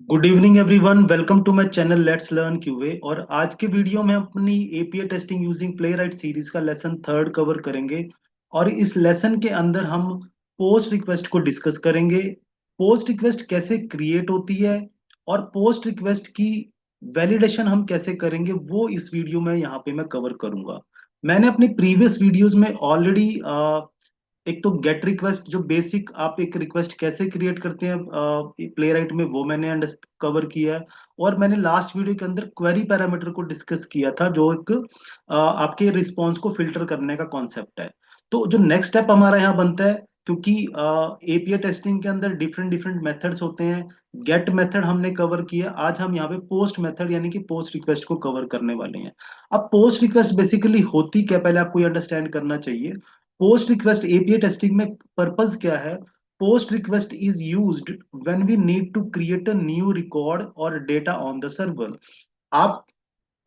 Good evening everyone, welcome to my channel let's learn QA. और आज के video में अपनी API testing using Playwright series का लेसन थर्ड कवर करेंगे। और इस लेसन के अंदर हम पोस्ट रिक्वेस्ट को डिस्कस करेंगे। पोस्ट रिक्वेस्ट कैसे क्रिएट होती है और पोस्ट रिक्वेस्ट की वैलिडेशन हम कैसे करेंगे, वो इस वीडियो में यहाँ पे मैं कवर करूंगा। मैंने अपनी प्रीवियस वीडियोस में ऑलरेडी एक तो गेट रिक्वेस्ट, जो बेसिक आप एक रिक्वेस्ट कैसे क्रिएट करते हैं प्लेराइट में, वो मैंने कवर किया है। और मैंने लास्ट वीडियो के अंदर क्वेरी पैरामीटर को डिस्कस किया था, जो एक आपके रिस्पॉन्स को फिल्टर करने का कॉन्सेप्ट है। तो जो नेक्स्ट स्टेप हमारा यहाँ बनता है, क्योंकि एपीआई टेस्टिंग के अंदर डिफरेंट डिफरेंट मेथड्स होते हैं। गेट मेथड हमने कवर किया, आज हम यहाँ पे पोस्ट मेथड यानी कि पोस्ट रिक्वेस्ट को कवर करने वाले हैं। अब पोस्ट रिक्वेस्ट बेसिकली होती क्या, पहले आपको ये अंडरस्टैंड करना चाहिए। पोस्ट रिक्वेस्ट एपीआई टेस्टिंग में पर्पस क्या है? Post request is used when we need to create a new record और डेटा ऑन द सर्वर। आप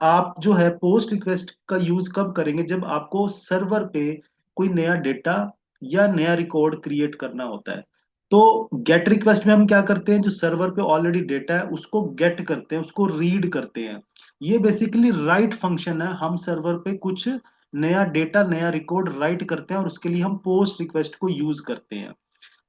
आप जो है पोस्ट रिक्वेस्ट का यूज कब करेंगे? जब आपको सर्वर पे कोई नया डेटा या नया रिकॉर्ड क्रिएट करना होता है। तो गेट रिक्वेस्ट में हम क्या करते हैं, जो सर्वर पे ऑलरेडी डेटा है उसको गेट करते हैं, उसको रीड करते हैं। ये बेसिकली राइट फंक्शन है। हम सर्वर पे कुछ नया डेटा, नया रिकॉर्ड राइट करते हैं और उसके लिए हम पोस्ट रिक्वेस्ट को यूज करते हैं।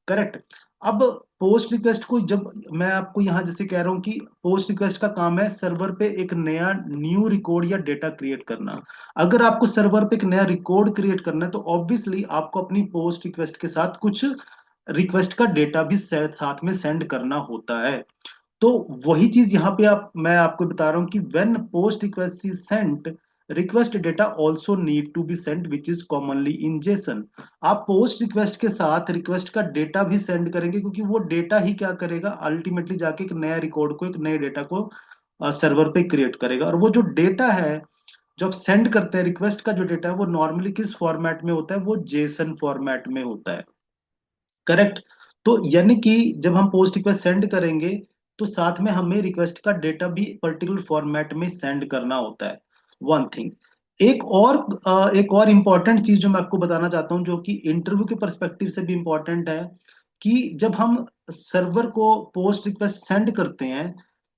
करेक्ट। अब पोस्ट रिक्वेस्ट को जब मैं आपको यहां जैसे कह रहा हूं कि पोस्ट रिक्वेस्ट का काम है सर्वर पे एक नया न्यू रिकॉर्ड या डेटा क्रिएट करना। अगर आपको सर्वर पे एक नया रिकॉर्ड क्रिएट करना है तो ऑब्वियसली आपको अपनी पोस्ट रिक्वेस्ट के साथ कुछ रिक्वेस्ट का डेटा भी साथ में सेंड करना होता है। तो वही चीज यहाँ पे मैं आपको बता रहा हूँ कि when post request is sent, request data also need to be sent which is commonly in JSON. आप पोस्ट रिक्वेस्ट के साथ रिक्वेस्ट का डेटा भी सेंड करेंगे, क्योंकि वो डेटा ही क्या करेगा, अल्टीमेटली जाके एक नया रिकॉर्ड को, एक नए डेटा को सर्वर पे क्रिएट करेगा। और वो जो डेटा है, जब सेंड करते हैं रिक्वेस्ट का जो डेटा है, वो नॉर्मली किस फॉर्मेट में होता है? वो जेसन फॉर्मेट में होता है। करेक्ट। तो यानी कि जब हम पोस्ट रिक्वेस्ट सेंड करेंगे तो साथ में हमें रिक्वेस्ट का डेटा भी पर्टिकुलर फॉर्मेट में सेंड करना होता है। One thing. एक और इंपॉर्टेंट चीज जो मैं आपको बताना चाहता हूं, जो कि इंटरव्यू के परस्पेक्टिव से भी इंपॉर्टेंट है, कि जब हम सर्वर को पोस्ट रिक्वेस्ट सेंड करते हैं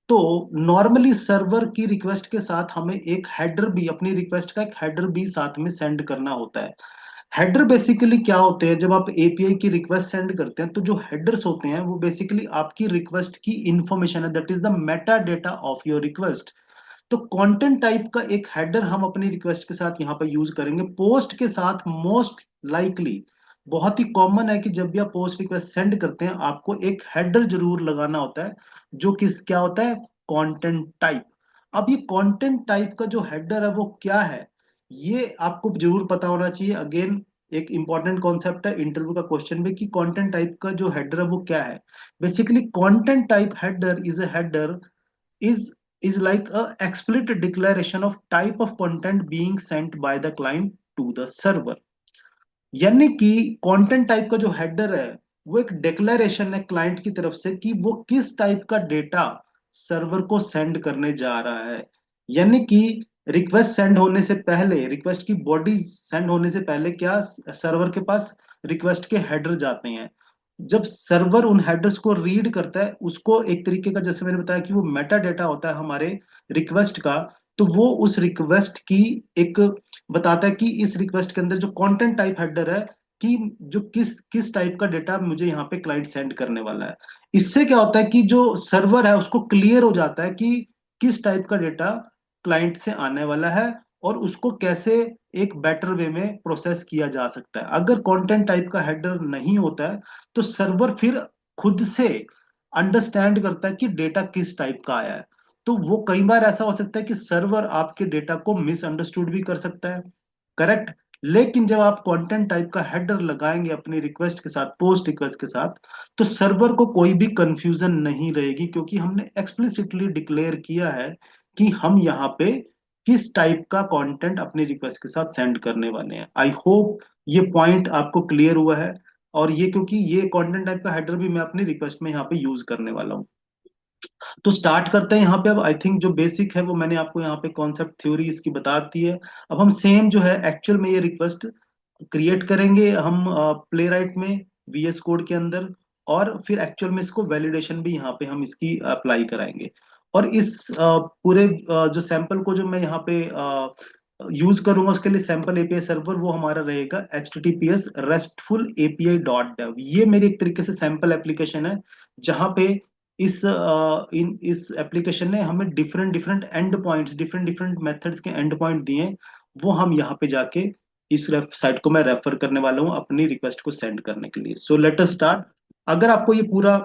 तो नॉर्मली सर्वर की रिक्वेस्ट के साथ हमें एक हेडर भी, अपनी रिक्वेस्ट का एक हेडर भी साथ में सेंड करना होता है। हेडर बेसिकली क्या होते हैं? जब आप एपीआई की रिक्वेस्ट सेंड करते हैं तो जो हेडर्स होते हैं वो बेसिकली आपकी रिक्वेस्ट की इंफॉर्मेशन है, that is the Meta data of your request. तो कंटेंट टाइप का एक हेडर हम अपनी रिक्वेस्ट के साथ यहाँ पर यूज करेंगे। पोस्ट के साथ मोस्ट लाइकली, बहुत ही कॉमन है कि जब भी आप पोस्ट रिक्वेस्ट सेंड करते हैं आपको एक हेडर जरूर लगाना होता है, जो किस क्या होता है? Content type. अब ये कंटेंट टाइप का जो हेडर है वो क्या है, ये आपको जरूर पता होना चाहिए। अगेन, एक इंपॉर्टेंट कॉन्सेप्ट है इंटरव्यू का क्वेश्चन में, कि कंटेंट टाइप का जो हेडर है वो क्या है। Basically content type header is a header is is like a explicit declaration of type of content being sent by the client to the server। यानी कि कंटेंट टाइप का जो हेडर है वो एक डिक्लेरेशन है क्लाइंट की तरफ से कि वो किस टाइप का डेटा सर्वर को सेंड करने जा रहा है। यानी कि रिक्वेस्ट सेंड होने से पहले, रिक्वेस्ट की बॉडी सेंड होने से पहले क्या सर्वर के पास रिक्वेस्ट के हेडर जाते हैं। जब सर्वर उन हेडर्स को रीड करता है, उसको एक तरीके का, जैसे मैंने बताया कि वो मेटा डेटा होता है हमारे रिक्वेस्ट का, तो वो उस रिक्वेस्ट की एक बताता है कि इस रिक्वेस्ट के अंदर जो कंटेंट टाइप हेडर है, कि जो किस किस टाइप का डेटा मुझे यहाँ पे क्लाइंट सेंड करने वाला है। इससे क्या होता है कि जो सर्वर है उसको क्लियर हो जाता है कि किस टाइप का डेटा क्लाइंट से आने वाला है और उसको कैसे एक बेटर वे में प्रोसेस किया जा सकता है। अगर कंटेंट टाइप का हेडर नहीं होता है तो सर्वर फिर खुद से अंडरस्टैंड करता है कि डेटा किस टाइप का आया है। तो वो कई बार ऐसा हो सकता है कि सर्वर आपके डेटा को मिसअंडरस्टूड भी कर सकता है। करेक्ट। लेकिन जब आप कंटेंट टाइप का हेडर लगाएंगे अपनी रिक्वेस्ट के साथ, पोस्ट रिक्वेस्ट के साथ, तो सर्वर को कोई भी कंफ्यूजन नहीं रहेगी, क्योंकि हमने एक्सप्लिसिटली डिक्लेयर किया है कि हम यहाँ पे किस टाइप का कंटेंट अपनी रिक्वेस्ट के साथ सेंड करने वाले हैं। आई होप ये पॉइंट आपको क्लियर हुआ है। और ये क्योंकि ये कंटेंट टाइप का हेडर भी मैं अपनी रिक्वेस्ट में यहाँ पे यूज करने वाला हूँ। तो स्टार्ट करते हैं यहाँ पे। अब आई थिंक जो बेसिक है वो मैंने आपको यहाँ पे कॉन्सेप्ट थ्योरी इसकी बता दी है। अब हम सेम जो है एक्चुअल में ये रिक्वेस्ट क्रिएट करेंगे हम प्ले राइट में, वीएस कोड के अंदर। और फिर एक्चुअल में इसको वैलिडेशन भी यहाँ पे हम इसकी अप्लाई कराएंगे। और इस पूरे जो सैंपल को जो मैं यहाँ पे यूज करूंगा उसके लिए सैंपल एपीआई सर्वर वो हमारा रहेगा HTTPS restful API dot dev. ये मेरी एक तरीके से सैंपल एप्लीकेशन है, जहाँ पे इस एप्लीकेशन ने हमें different different and points, different different methods के एंड पॉइंट दिए हैं। वो हम यहाँ पे जाके इस साइट को मैं रेफर करने वाला हूँ अपनी रिक्वेस्ट को सेंड करने के लिए। So let us start. अगर आपको ये पूरा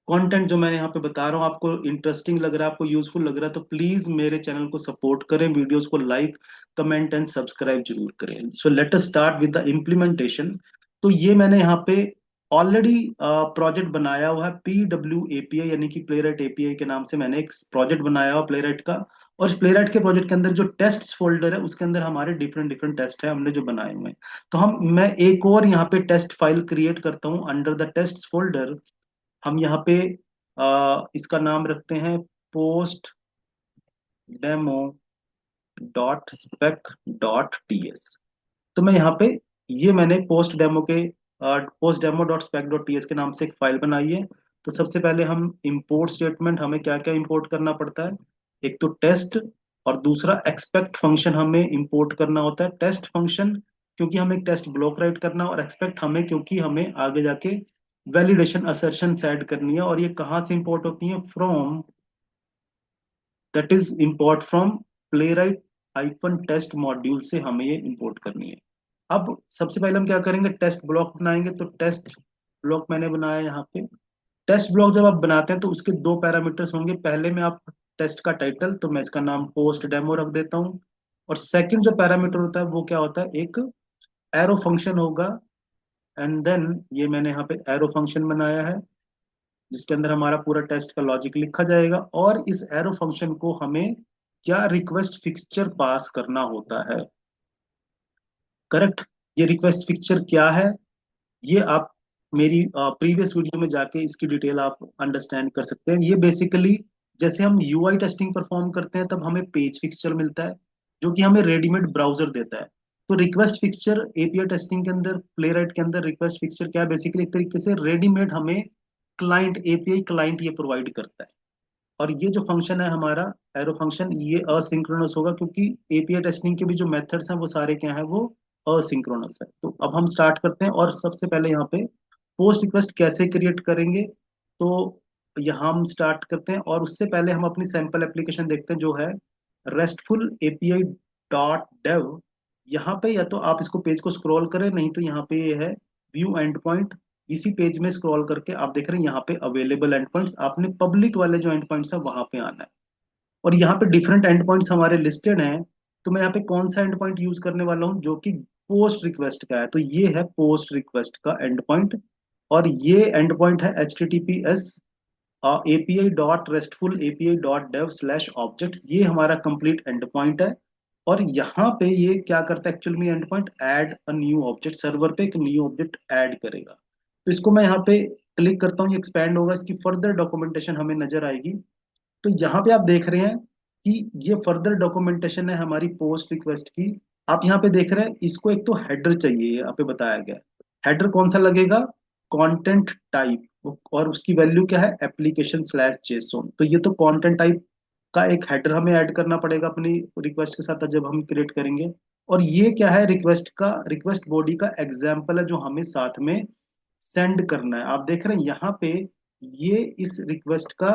कंटेंट जो मैंने यहाँ पे बता रहा हूँ आपको इंटरेस्टिंग लग रहा है, आपको यूजफुल लग रहा है, तो प्लीज मेरे चैनल को सपोर्ट करें, वीडियोस को लाइक कमेंट एंड सब्सक्राइब जरूर करें। So let us start with the implementation. तो ये मैंने यहाँ पे ऑलरेडी प्रोजेक्ट बनाया हुआ है PW API, यानी कि प्लेराइट एपीआई के नाम से मैंने एक प्रोजेक्ट बनाया हुआ प्लेराइट का। और इस प्लेराइट के प्रोजेक्ट के अंदर जो टेस्ट फोल्डर है उसके अंदर हमारे डिफरेंट डिफरेंट टेस्ट है हमने जो बनाए हुए हैं। तो मैं एक और यहाँ पे टेस्ट फाइल क्रिएट करता हूँ अंडर द टेस्ट फोल्डर। हम यहाँ पे इसका नाम रखते हैं post demo dot spec dot TS. तो मैं यहाँ पे ये मैंने post demo dot spec dot TS के नाम से एक फाइल बनाई है। तो सबसे पहले हम इंपोर्ट स्टेटमेंट, हमें क्या क्या इंपोर्ट करना पड़ता है, एक तो टेस्ट, और दूसरा एक्सपेक्ट फंक्शन हमें इंपोर्ट करना होता है। टेस्ट फंक्शन क्योंकि हमें एक टेस्ट ब्लॉक राइट करना है, और एक्सपेक्ट हमें क्योंकि हमें आगे जाके वैलिडेशन असर्शन ऐड करनी है। और ये कहाँ से इंपोर्ट होती है, from, that is import from Playwright hyphen test module से हमें ये इंपोर्ट करनी है। अब सबसे पहले हम क्या करेंगे, टेस्ट ब्लॉक बनाएंगे। तो टेस्ट ब्लॉक मैंने बनाया यहाँ पे। टेस्ट ब्लॉक जब आप बनाते हैं तो उसके दो पैरामीटर्स होंगे। पहले में आप टेस्ट का टाइटल, तो मैं इसका नाम पोस्ट डेमो रख देता हूँ। और सेकंड जो पैरामीटर होता है वो क्या होता है, एक एरो फंक्शन होगा। एंड देन ये मैंने यहाँ पे एरो फंक्शन बनाया है जिसके अंदर हमारा पूरा टेस्ट का लॉजिक लिखा जाएगा। और इस एरो फंक्शन को हमें क्या रिक्वेस्ट फिक्सचर पास करना होता है, करेक्ट। ये रिक्वेस्ट फिक्सचर क्या है, ये आप मेरी प्रीवियस वीडियो में जाके इसकी डिटेल आप अंडरस्टैंड कर सकते हैं। ये बेसिकली जैसे हम यूआई टेस्टिंग परफॉर्म करते हैं तब हमें पेज फिक्सचर मिलता है जो कि हमें रेडीमेड ब्राउजर देता है। तो रिक्वेस्ट फिक्सचर एपीआई टेस्टिंग के अंदर, प्लेराइट के अंदर रिक्वेस्ट फिक्सचर क्या है, बेसिकली एक तरीके से रेडीमेड हमें क्लाइंट, एपीआई क्लाइंट ये प्रोवाइड करता है। और ये जो फंक्शन है हमारा एरो फंक्शन, ये असिंक्रोनस होगा क्योंकि एपीआई टेस्टिंग के भी जो मेथड्स हैं वो सारे क्या हैं, वो असिंक्रोनस है। तो अब हम स्टार्ट करते हैं। और सबसे पहले यहाँ पे पोस्ट रिक्वेस्ट कैसे क्रिएट करेंगे, तो यहाँ हम स्टार्ट करते हैं। और उससे पहले हम अपनी सैंपल एप्लीकेशन देखते हैं जो है रेस्टफुल एपीआई डॉट डेव। यहाँ पे या तो आप इसको पेज को स्क्रॉल करें, नहीं तो यहाँ पे ये है व्यू एंड पॉइंट। इसी पेज में स्क्रॉल करके आप देख रहे हैं यहाँ पे अवेलेबल एंड पॉइंट्स, आपने पब्लिक वाले जो एंड पॉइंट्स है वहां पे आना है। और यहाँ पे डिफरेंट एंड पॉइंट्स हमारे लिस्टेड हैं। तो मैं यहाँ पे कौन सा एंड पॉइंट यूज करने वाला हूँ जो कि पोस्ट रिक्वेस्ट का है, तो ये है पोस्ट रिक्वेस्ट का एंड पॉइंट। और ये एंड पॉइंट है HTTPS API dot restful API dot dev slash object, ये हमारा कंप्लीट एंड पॉइंट है। और यहाँ पे ये क्या करता है एक्चुअल में, and point add a new object, server पे एक न्यू ऑब्जेक्ट ऐड करेगा। तो इसको मैं यहाँ पे क्लिक करता हूँ, ये एक्सपैंड होगा, इसकी फर्दर डॉक्यूमेंटेशन हमें नजर आएगी। तो यहाँ पे आप देख रहे हैं कि ये फर्दर डॉक्यूमेंटेशन है हमारी पोस्ट रिक्वेस्ट की। आप यहाँ पे देख रहे हैं इसको एक तो हेडर चाहिए, यहाँ पे बताया गया। हेडर कौन सा लगेगा, कंटेंट टाइप, और उसकी वैल्यू क्या है, एप्लीकेशन स्लैश जेसोन। तो ये तो कंटेंट टाइप का एक हेडर हमें ऐड करना पड़ेगा अपनी रिक्वेस्ट के साथ जब हम क्रिएट करेंगे। और ये क्या है, रिक्वेस्ट बॉडी का एग्जाम्पल है जो हमें साथ में सेंड करना है। आप देख रहे हैं यहाँ पे ये इस रिक्वेस्ट का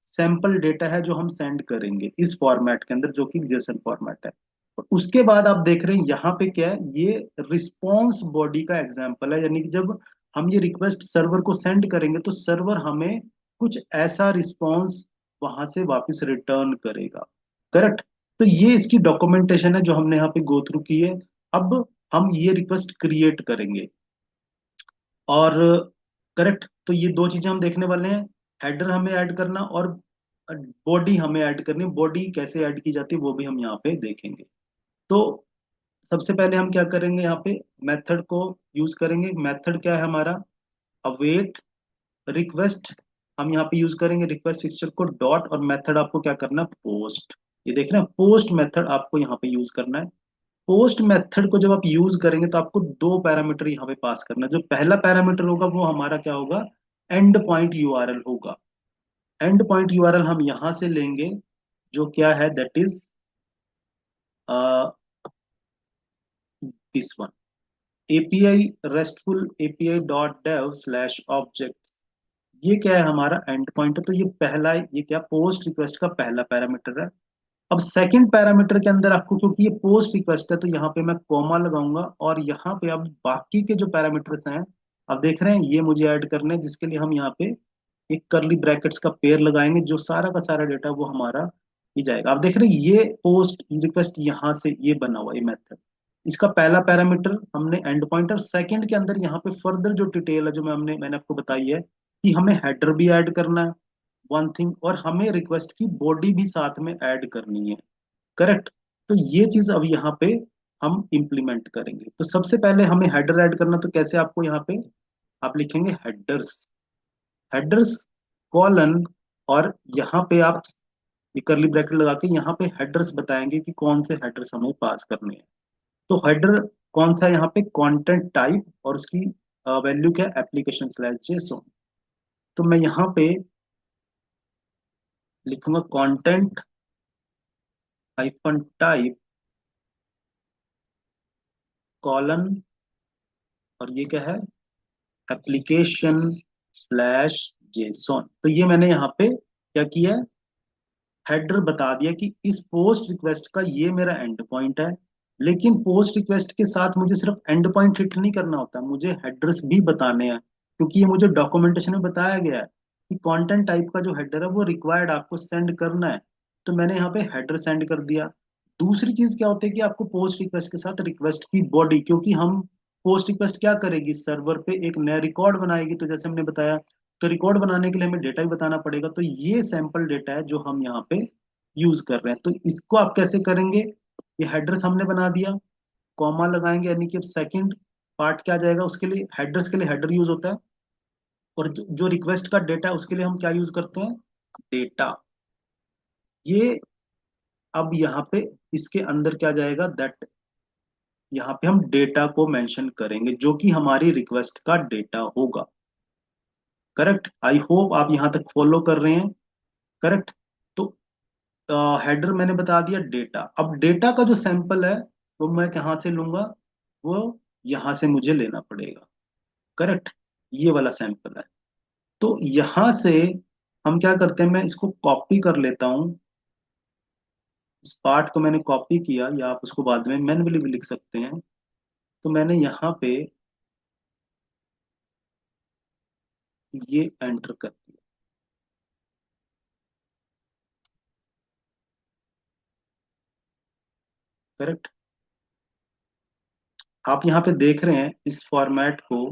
सैंपल डेटा है जो हम सेंड करेंगे इस फॉर्मेट के अंदर जो कि जेसन फॉर्मेट है। और उसके बाद आप देख रहे हैं यहाँ पे क्या है, ये रिस्पॉन्स बॉडी का एग्जाम्पल है, यानी कि जब हम ये रिक्वेस्ट सर्वर को सेंड करेंगे तो सर्वर हमें कुछ ऐसा रिस्पॉन्स वहां से वापस रिटर्न करेगा, करेक्ट। तो ये इसकी डॉक्यूमेंटेशन है जो हमने यहाँ पे गो थ्रू की है। अब हम ये रिक्वेस्ट क्रिएट करेंगे, और करेक्ट, तो ये दो चीजें हम देखने वाले हैं, हेडर हमें ऐड करना और बॉडी हमें ऐड करनी। बॉडी कैसे ऐड की जाती है वो भी हम यहाँ पे देखेंगे। तो सबसे पहले हम क्या करेंगे, यहाँ पे मेथड को यूज करेंगे। मेथड क्या है हमारा, अवेट रिक्वेस्ट। हम यहाँ पे यूज करेंगे रिक्वेस्ट फिक्सचर को डॉट, और मेथड आपको क्या करना है, पोस्ट। ये देख रहे हैं, पोस्ट मेथड आपको यहाँ पे यूज करना है। पोस्ट मेथड को जब आप यूज करेंगे तो आपको दो पैरामीटर यहाँ पे पास करना है। जो पहला पैरामीटर होगा वो हमारा क्या होगा, एंड पॉइंट यूआरएल होगा। एंड पॉइंट यूआरएल हम यहां से लेंगे, जो क्या है, that is this one, API restful API dot dev slash object. ये क्या है, हमारा एंड पॉइंट है। तो ये पहला, ये क्या, पोस्ट रिक्वेस्ट का पहला पैरामीटर है। अब सेकंड पैरामीटर के अंदर आपको, क्योंकि ये पोस्ट रिक्वेस्ट है, तो यहाँ पे मैं कॉमा लगाऊंगा, और यहाँ पे अब बाकी के जो पैरामीटर्स हैं, अब देख रहे हैं, ये मुझे ऐड करने हैं, जिसके लिए हम यहाँ पे एक करली ब्रैकेट्स का पेयर लगाएंगे, जो सारा का सारा डेटा वो हमारा ही जाएगा। आप देख रहे हैं, ये पोस्ट रिक्वेस्ट यहाँ से ये बना हुआ, ये मेथड, इसका पहला पैरामीटर हमने एंड पॉइंट, और सेकंड के अंदर यहाँ पे फर्दर जो डिटेल है, जो मैंने आपको बताई है, कि हमें हेडर भी ऐड करना है, वन थिंग, और हमें रिक्वेस्ट की बॉडी भी साथ में ऐड करनी है। करेक्ट। तो ये चीज अब यहाँ पे हम इंप्लीमेंट करेंगे। तो सबसे पहले हमें हेडर ऐड करना, तो कैसे, आपको यहाँ पे आप लिखेंगे हेडर्स, हेडर्स कॉलन, और यहाँ पे आप ये करली ब्रैकेट लगा के यहाँ पे हेडर्स बताएंगे कि कौन से हेडर्स हमें पास करने हैं। तो हेडर कौन सा है, यहाँ पे कंटेंट टाइप, और उसकी वैल्यू क्या है, एप्लीकेशन स्लैश जेसोन। तो मैं यहाँ पे लिखूंगा कंटेंट हाइफन टाइप कॉलन, और ये क्या है, एप्लीकेशन स्लैश जेसोन। तो ये मैंने यहाँ पे क्या किया है, हेडर बता दिया कि इस पोस्ट रिक्वेस्ट का ये मेरा एंड पॉइंट है। लेकिन पोस्ट रिक्वेस्ट के साथ मुझे सिर्फ एंड पॉइंट हिट नहीं करना होता, मुझे हेडर्स भी बताने हैं, क्योंकि ये मुझे डॉक्यूमेंटेशन में बताया गया है कि कंटेंट टाइप का जो हेडर है वो रिक्वायर्ड आपको सेंड करना है। तो मैंने यहाँ पे हेडर सेंड कर दिया। दूसरी चीज क्या होती है कि आपको पोस्ट रिक्वेस्ट के साथ रिक्वेस्ट की बॉडी, क्योंकि हम पोस्ट रिक्वेस्ट क्या करेगी, सर्वर पे एक नया रिकॉर्ड बनाएगी, तो जैसे हमने बताया, तो रिकॉर्ड बनाने के लिए हमें डेटा भी बताना पड़ेगा। तो ये सैंपल डेटा है जो हम यहाँ पे यूज कर रहे हैं। तो इसको आप कैसे करेंगे, ये हेडर्स हमने बना दिया, कॉमा लगाएंगे, यानी कि अब सेकंड पार्ट क्या आ जाएगा, उसके लिए हेडर्स के लिए हेडर यूज होता है, और जो रिक्वेस्ट का डेटा है उसके लिए हम क्या यूज करते हैं, डेटा। ये अब यहाँ पे इसके अंदर क्या जाएगा, दैट यहाँ पे हम डेटा को मेंशन करेंगे, जो कि हमारी रिक्वेस्ट का डेटा होगा। करेक्ट, आई होप आप यहाँ तक फॉलो कर रहे हैं। करेक्ट। तो हेडर मैंने बता दिया, डेटा, अब डेटा का जो सैंपल है वो मैं कहाँ से लूंगा, वो यहाँ से मुझे लेना पड़ेगा। करेक्ट, ये वाला सैंपल है। तो यहाँ से हम क्या करते हैं, मैं इसको कॉपी कर लेता हूँ, इस पार्ट को मैंने कॉपी किया, या आप उसको बाद में मैन्युअली भी लिख सकते हैं। तो मैंने यहाँ पे ये एंटर कर दिया। करेक्ट, आप यहाँ पे देख रहे हैं इस फॉर्मेट को,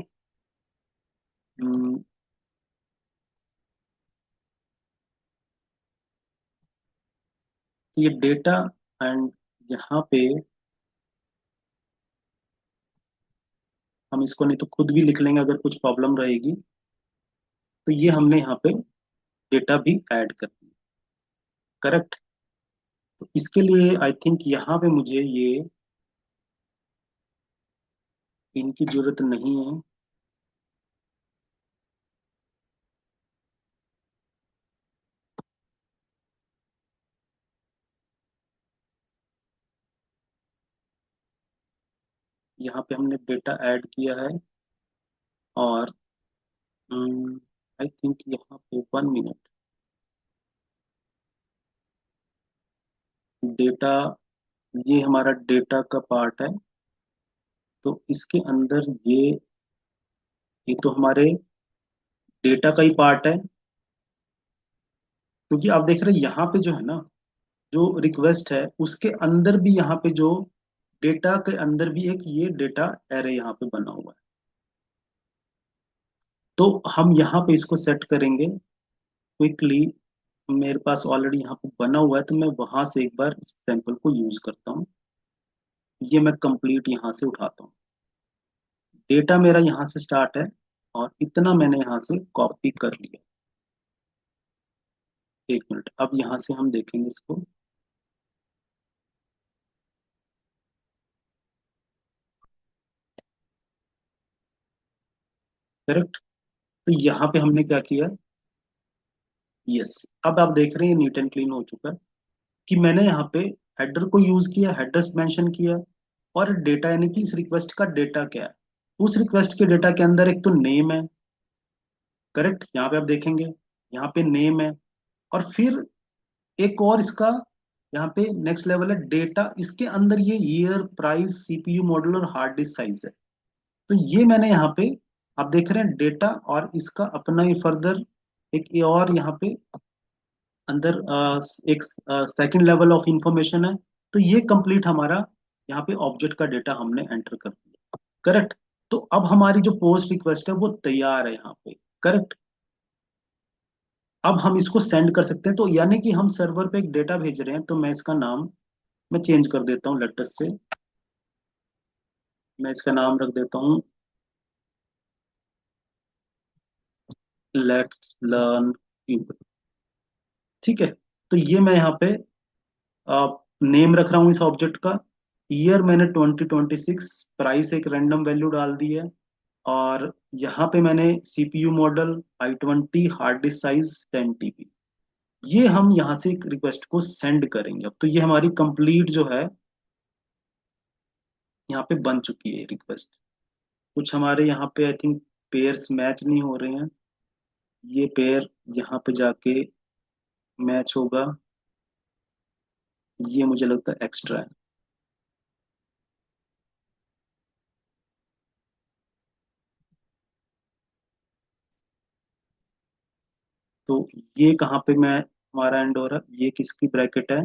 हम्म, ये डेटा, एंड यहाँ पे हम इसको नहीं तो खुद भी लिख लेंगे अगर कुछ प्रॉब्लम रहेगी। तो ये हमने यहाँ पे डेटा भी ऐड कर दिया। करेक्ट। तो इसके लिए आई थिंक यहाँ पे मुझे ये इनकी जरूरत नहीं है। यहाँ पे हमने डेटा ऐड किया है, और आई थिंक यहाँ पे 1 मिनट, डेटा, ये हमारा डेटा का पार्ट है। तो इसके अंदर ये तो हमारे डेटा का ही पार्ट है, क्योंकि आप देख रहे हैं यहाँ पे जो है ना, जो रिक्वेस्ट है उसके अंदर भी, यहाँ पे जो डेटा के अंदर भी एक ये डेटा एरे यहाँ पे बना हुआ है। तो हम यहाँ पे इसको सेट करेंगे क्विकली। मेरे पास ऑलरेडी यहाँ पे बना हुआ है, तो मैं वहां से एक बार इस सैंपल को यूज करता हूँ। ये मैं कंप्लीट यहाँ से उठाता हूँ, डेटा मेरा यहाँ से स्टार्ट है, और इतना मैंने यहाँ से कॉपी कर लिया। 1 मिनट, अब यहाँ से हम देखेंगे इसको। करेक्ट। तो यहाँ पे हमने क्या किया, यस, अब आप देख रहे हैं नीट एंड क्लीन हो चुका है कि मैंने यहाँ पे हेडर को यूज किया, हेडर्स मेंशन किया, और डेटा यानी कि इस रिक्वेस्ट का डेटा क्या है। उस रिक्वेस्ट के डेटा के अंदर एक तो नेम है, करेक्ट, यहाँ पे आप देखेंगे यहाँ पे नेम है, और फिर एक और इसका यहाँ पे नेक्स्ट लेवल है डेटा, इसके अंदर ये ईयर, प्राइस, सीपीयू मॉडल और हार्ड डिस्क साइज है। तो ये मैंने यहाँ पे, आप देख रहे हैं डेटा, और इसका अपना ही फर्दर एक ये और यहाँ पे अंदर एक सेकंड लेवल ऑफ इंफॉर्मेशन है। तो ये कंप्लीट हमारा यहाँ पे ऑब्जेक्ट का डेटा हमने एंटर कर दिया, करेक्ट। तो अब हमारी जो पोस्ट रिक्वेस्ट है वो तैयार है यहाँ पे, करेक्ट। अब हम इसको सेंड कर सकते हैं, तो यानी कि हम सर्वर पे एक डेटा भेज रहे हैं, तो मैं इसका नाम मैं चेंज कर देता हूँ लेटेस्ट से। मैं इसका नाम रख देता हूँ लेट्स लर्न क्यूब, ठीक है। तो ये मैं यहाँ पे नेम रख रहा हूँ इस ऑब्जेक्ट का, ईयर मैंने 2026, प्राइस एक रैंडम वैल्यू डाल दी है, और यहाँ पे मैंने CPU model i20, hard disk size 10 TB। ये हम यहाँ से एक रिक्वेस्ट को सेंड करेंगे। अब तो ये हमारी कंप्लीट जो है यहाँ पे बन चुकी है रिक्वेस्ट। कुछ हमारे यहाँ पे आई थिंक पेयर्स मैच नहीं हो रहे हैं, ये पेयर यहाँ पे जाके मैच होगा, ये मुझे लगता है एक्स्ट्रा है। तो ये कहाँ पे मैं हमारा एंड हो रहा है, ये किसकी ब्रैकेट है,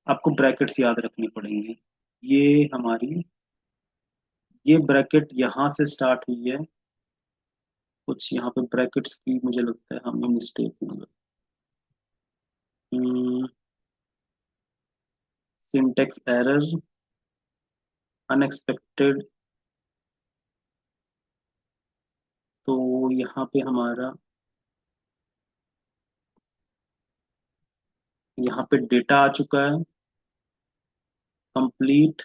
आपको ब्रैकेट्स याद रखनी पड़ेंगी। ये हमारी, ये ब्रैकेट यहाँ से स्टार्ट हुई है, कुछ यहाँ पे ब्रैकेट्स की मुझे लगता है हमें मिस्टेक हुई है, सिंटेक्स एरर, अनएक्सपेक्टेड। तो यहाँ पे हमारा, यहाँ पे डेटा आ चुका है कंप्लीट।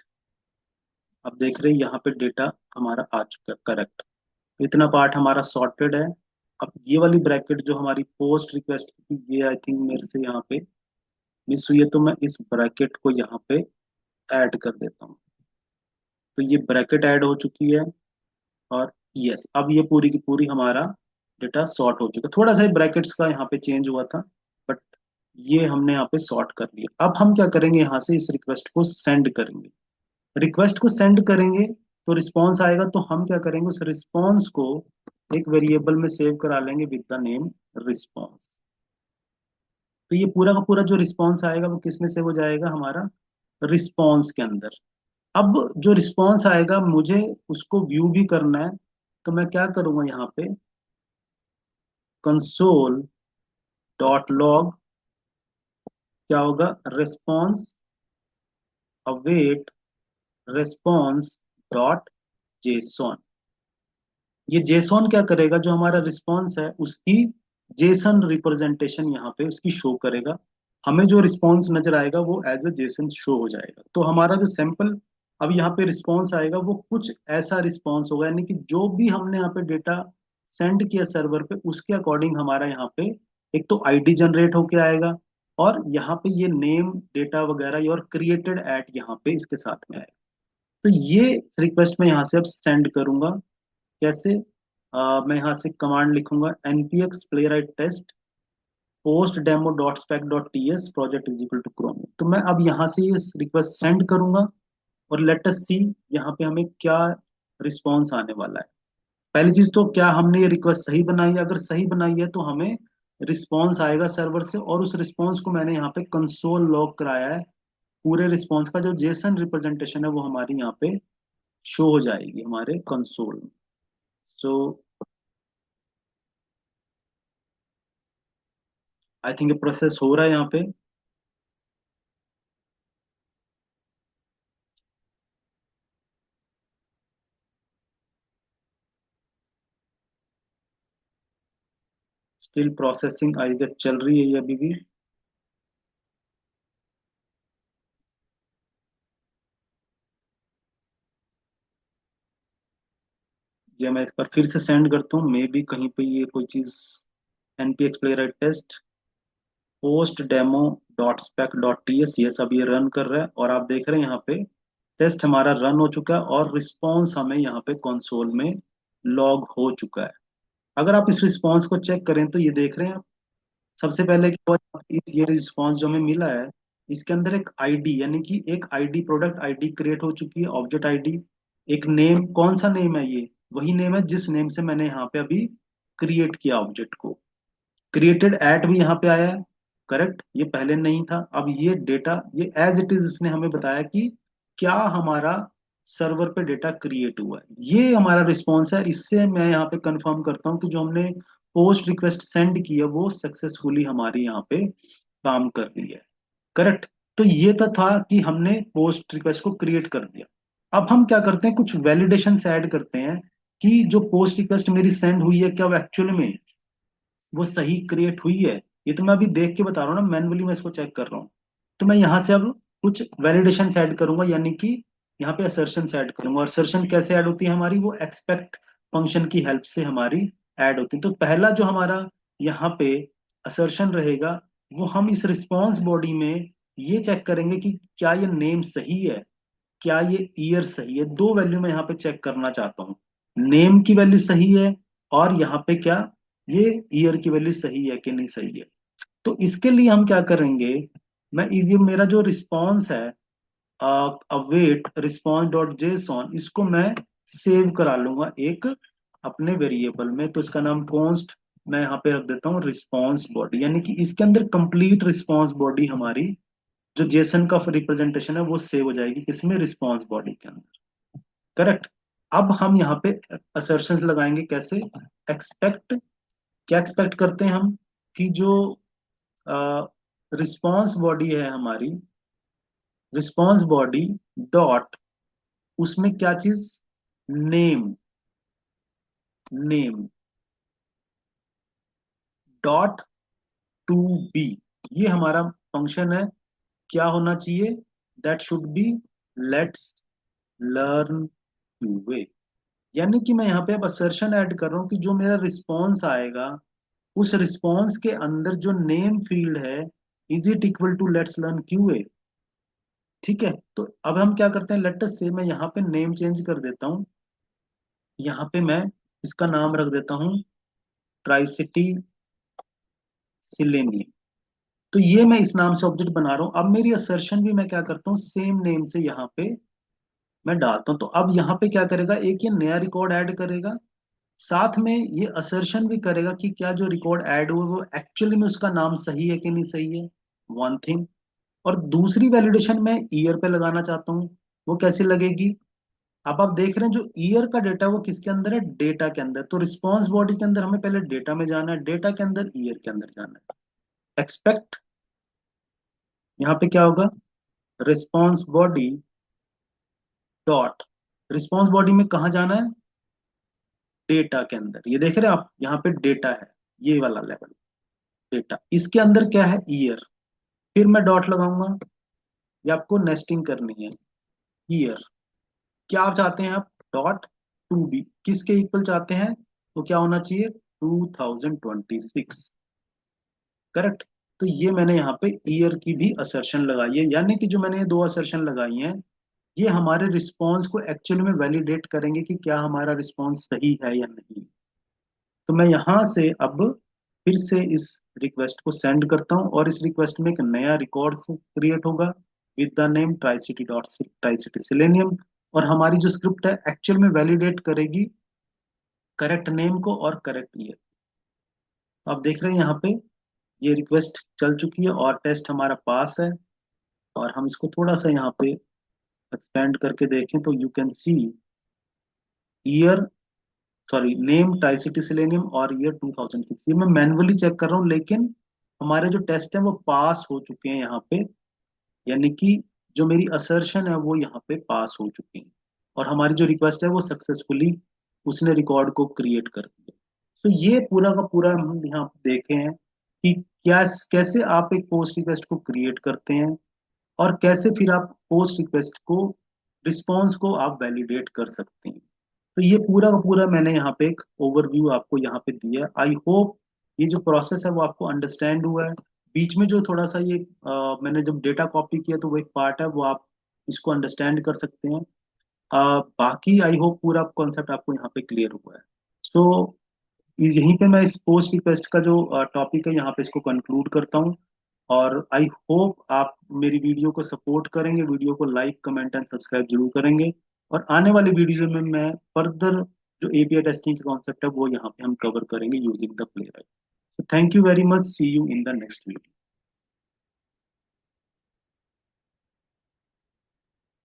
अब देख रहे हैं यहाँ पे डेटा हमारा आ चुका है, करेक्ट। इतना पार्ट हमारा सॉर्टेड है। अब ये वाली ब्रैकेट जो हमारी पोस्ट रिक्वेस्ट की, ये आई थिंक मेरे से यहाँ पे मिस हुई है, तो मैं इस ब्रैकेट को यहाँ पे ऐड कर देता हूँ। तो ये ब्रैकेट ऐड हो चुकी है, और यस, अब ये पूरी की पूरी हमारा डेटा सॉर्ट हो चुका है। थोड़ा सा ब्रैकेट्स का यहाँ पे चेंज हुआ था, बट ये हमने यहाँ पे सॉर्ट कर लिया। अब हम क्या करेंगे, यहाँ से इस रिक्वेस्ट को सेंड करेंगे। रिक्वेस्ट को सेंड करेंगे तो रिस्पॉन्स आएगा, तो हम क्या करेंगे, उस रिस्पॉन्स को एक वेरिएबल में सेव करा लेंगे विद द नेम रिस्पॉन्स। तो ये पूरा का पूरा जो रिस्पॉन्स आएगा वो किस में सेव हो जाएगा, हमारा रिस्पॉन्स के अंदर। अब जो रिस्पॉन्स आएगा मुझे उसको व्यू भी करना है, तो मैं क्या करूंगा, यहाँ पे कंसोल डॉट लॉग, क्या होगा, response await response dot JSON. ये जेसॉन क्या करेगा, जो हमारा रिस्पॉन्स है उसकी जेसन रिप्रेजेंटेशन यहाँ पे उसकी शो करेगा। हमें जो रिस्पॉन्स नजर आएगा वो एज अ जेसन शो हो जाएगा। तो हमारा जो सैंपल अब यहाँ पे रिस्पॉन्स आएगा वो कुछ ऐसा रिस्पॉन्स होगा, यानी कि जो भी हमने यहाँ पे डेटा सेंड किया सर्वर पे उसके अकॉर्डिंग हमारा यहाँ पे एक तो आईडी जनरेट होके आएगा, और यहाँ पे ये नेम डेटा वगैरह और क्रिएटेड एट यहाँ पे इसके साथ में आएगा। तो ये रिक्वेस्ट मैं यहाँ से अब सेंड करूंगा। कैसे, मैं यहाँ से कमांड लिखूंगा npx playwright test post demo dot spec dot T S project is equal to Chrome. तो मैं अब यहाँ से ये रिक्वेस्ट सेंड करूंगा, और लेट अस सी यहाँ पे हमें क्या रिस्पॉन्स आने वाला है। पहली चीज तो क्या हमने ये रिक्वेस्ट सही बनाई है, अगर सही बनाई है तो हमें रिस्पॉन्स आएगा सर्वर से, और उस रिस्पॉन्स को मैंने यहाँ पे कंसोल लॉग कराया है। पूरे रिस्पॉन्स का जो जेसन रिप्रेजेंटेशन है वो हमारी यहाँ पे शो हो जाएगी हमारे कंसोल में। सो आई थिंक ये प्रोसेस हो रहा है यहाँ पे। स्टिल प्रोसेसिंग आई गेस चल रही है ये अभी भी। ये मैं इस पर फिर से सेंड करता हूँ, मे भी कहीं पे ये कोई चीज, npx playwright test post demo dot spec dot T S, ये सब ये रन कर रहा है और आप देख रहे हैं यहाँ पे टेस्ट हमारा रन हो चुका है और रिस्पॉन्स हमें यहाँ पे कंसोल में लॉग हो चुका है। अगर आप इस रिस्पॉन्स को चेक करें तो ये देख रहे हैं, सबसे पहले क्या हुआ, इस ये रिस्पॉन्स जो हमें मिला है इसके अंदर एक आईडी, यानी कि एक आईडी, प्रोडक्ट आईडी क्रिएट हो चुकी है, ऑब्जेक्ट आईडी, एक नेम, कौन सा नेम है ये, वही नेम है जिस नेम से मैंने यहाँ पे अभी क्रिएट किया ऑब्जेक्ट को। क्रिएटेड एट भी यहाँ पे आया है, करेक्ट, ये पहले नहीं था। अब ये डेटा, ये एज इट इज इसने हमें बताया कि क्या हमारा सर्वर पे डेटा क्रिएट हुआ है, ये हमारा रिस्पॉन्स है। इससे मैं यहाँ पे कंफर्म करता हूँ कि जो हमने पोस्ट रिक्वेस्ट सेंड की है वो सक्सेसफुली हमारी यहाँ पे काम कर रही है, करेक्ट। तो ये तो था कि हमने पोस्ट रिक्वेस्ट को क्रिएट कर दिया। अब हम क्या करते हैं, कुछ वैलिडेशन ऐड करते हैं कि जो पोस्ट रिक्वेस्ट मेरी सेंड हुई है क्या वो एक्चुअल में वो सही क्रिएट हुई है। ये तो मैं अभी देख के बता रहा हूँ ना, मैनुअली मैं इसको चेक कर रहा हूँ। तो मैं यहाँ से अब कुछ वैलिडेशन ऐड करूंगा, यानी कि यहाँ पे असर्शन ऐड करूंगा। और असर्शन कैसे ऐड होती है हमारी, वो एक्सपेक्ट फंक्शन की हेल्प से हमारी ऐड होती है। तो पहला जो हमारा यहाँ पे असर्शन रहेगा वो हम इस रिस्पॉन्स बॉडी में ये चेक करेंगे कि क्या ये नेम सही है, क्या ये ईयर सही है। दो वैल्यू मैं यहाँ पे चेक करना चाहता हूँ, नेम की वैल्यू सही है और यहाँ पे क्या ये ईयर की वैल्यू सही है कि नहीं सही है। तो इसके लिए हम क्या करेंगे, मैं इजी, मेरा जो रिस्पॉन्स है अवेट रिस्पॉन्स डॉट जेसॉन, इसको मैं सेव करा लूंगा एक अपने वेरिएबल में। तो इसका नाम कॉन्स्ट मैं यहाँ पे रख देता हूँ रिस्पॉन्स बॉडी, यानी कि इसके अंदर कंप्लीट रिस्पॉन्स बॉडी हमारी जो जेसन का रिप्रेजेंटेशन है वो सेव हो जाएगी किसमें, रिस्पॉन्स बॉडी के अंदर, करेक्ट। अब हम यहाँ पे असर्शंस लगाएंगे, कैसे, एक्सपेक्ट, क्या एक्सपेक्ट करते हैं हम कि जो रिस्पॉन्स बॉडी है हमारी, रिस्पॉन्स बॉडी डॉट, उसमें क्या चीज, name, name dot to be, ये हमारा फंक्शन है। क्या होना चाहिए, that should be let's learn way. यानी कि मैं यहाँ पे अब असर्शन ऐड कर रहा हूँ कि जो मेरा रिस्पॉन्स आएगा उस रिस्पॉन्स के अंदर जो नेम फील्ड है, is it equal to let's learn QA. ठीक है, तो अब हम क्या करते हैं, लेट अस से मैं यहाँ पे नेम चेंज कर देता हूँ। यहाँ पे मैं इसका नाम रख देता हूँ ट्राई सिटी सिलेनियम। तो ये मैं इस नाम से ऑब्जेक्ट बना रहा हूँ। अब मेरी असर्शन भी मैं क्या करता हूँ, सेम नेम से यहाँ पे मैं डालता हूँ। तो अब यहाँ पे क्या करेगा, एक ये नया रिकॉर्ड ऐड करेगा, साथ में ये असर्शन भी करेगा कि क्या जो रिकॉर्ड ऐड हुआ वो एक्चुअली में उसका नाम सही है कि नहीं सही है, वन थिंग। और दूसरी वैलिडेशन मैं ईयर पे लगाना चाहता हूँ, वो कैसे लगेगी। अब आप देख रहे हैं जो ईयर का डेटा वो किसके अंदर है, डेटा के अंदर। तो रिस्पॉन्स बॉडी के अंदर हमें पहले डेटा में जाना है, डेटा के अंदर ईयर के अंदर जाना है। एक्सपेक्ट, यहाँ पे क्या होगा, response body dot, response body में कहाँ जाना है, डेटा के अंदर। ये देख रहे हैं आप, यहाँ पे डेटा है, ये वाला लेवल डेटा, इसके अंदर क्या है, ईयर। फिर मैं डॉट लगाऊंगा, ये आपको नेस्टिंग करनी है, ईयर। क्या आप चाहते हैं आप, डॉट टू बी किसके इक्वल चाहते हैं, तो क्या होना चाहिए, 2026, करेक्ट। तो ये मैंने यहाँ पे ईयर की भी असर्शन लगाई है, यानी कि जो मैंने ये दो असर्शन लगाई हैं ये हमारे रिस्पॉन्स को एक्चुअली में वैलिडेट करेंगे कि क्या हमारा रिस्पॉन्स सही है या नहीं। तो मैं यहाँ से अब फिर से इस रिक्वेस्ट को सेंड करता हूँ और इस रिक्वेस्ट में एक नया रिकॉर्ड क्रिएट होगा with the name tri city dot tri city selenium. और हमारी जो स्क्रिप्ट है एक्चुअल में वैलिडेट करेगी करेक्ट नेम को और करेक्ट ईयर। आप देख रहे हैं यहाँ पे ये रिक्वेस्ट चल चुकी है और टेस्ट हमारा पास है। और हम इसको थोड़ा सा यहाँ पे एक्सपेंड करके देखें तो you can see year, sorry name tri city selenium और ईयर 2006, ये मैं मैन्युअली चेक कर रहा हूँ लेकिन हमारे जो टेस्ट हैं वो पास हो चुके हैं यहाँ पे। यानी कि जो मेरी असर्शन है वो यहाँ पे पास हो चुकी है और हमारी जो रिक्वेस्ट है वो सक्सेसफुली उसने रिकॉर्ड को क्रिएट कर दिया। तो ये पूरा का पूरा हम यहाँ पे देखे हैं कि क्या, कैसे आप एक पोस्ट रिक्वेस्ट को क्रिएट करते हैं और कैसे फिर आप पोस्ट रिक्वेस्ट को, रिस्पॉन्स को आप वैलिडेट कर सकते हैं। तो ये पूरा का पूरा मैंने यहाँ पे एक ओवरव्यू आपको यहाँ पे दिया है। आई होप ये जो प्रोसेस है वो आपको अंडरस्टैंड हुआ है। बीच में जो थोड़ा सा ये मैंने जब डेटा कॉपी किया तो वो एक पार्ट है, वो आप इसको अंडरस्टैंड कर सकते हैं। बाकी आई होप पूरा कॉन्सेप्ट आपको यहाँ पे क्लियर हुआ है। सो यहीं पे मैं इस पोस्ट रिक्वेस्ट का जो टॉपिक है यहाँ पे इसको कंक्लूड करता हूँ। और आई होप आप मेरी वीडियो को सपोर्ट करेंगे, वीडियो को लाइक कमेंट एंड सब्सक्राइब जरूर करेंगे। और आने वाली वीडियो में मैं फर्दर जो एपीआई टेस्टिंग का कॉन्सेप्ट है वो यहाँ पे हम कवर करेंगे using the Playwright. Thank you very much, see you in the next video.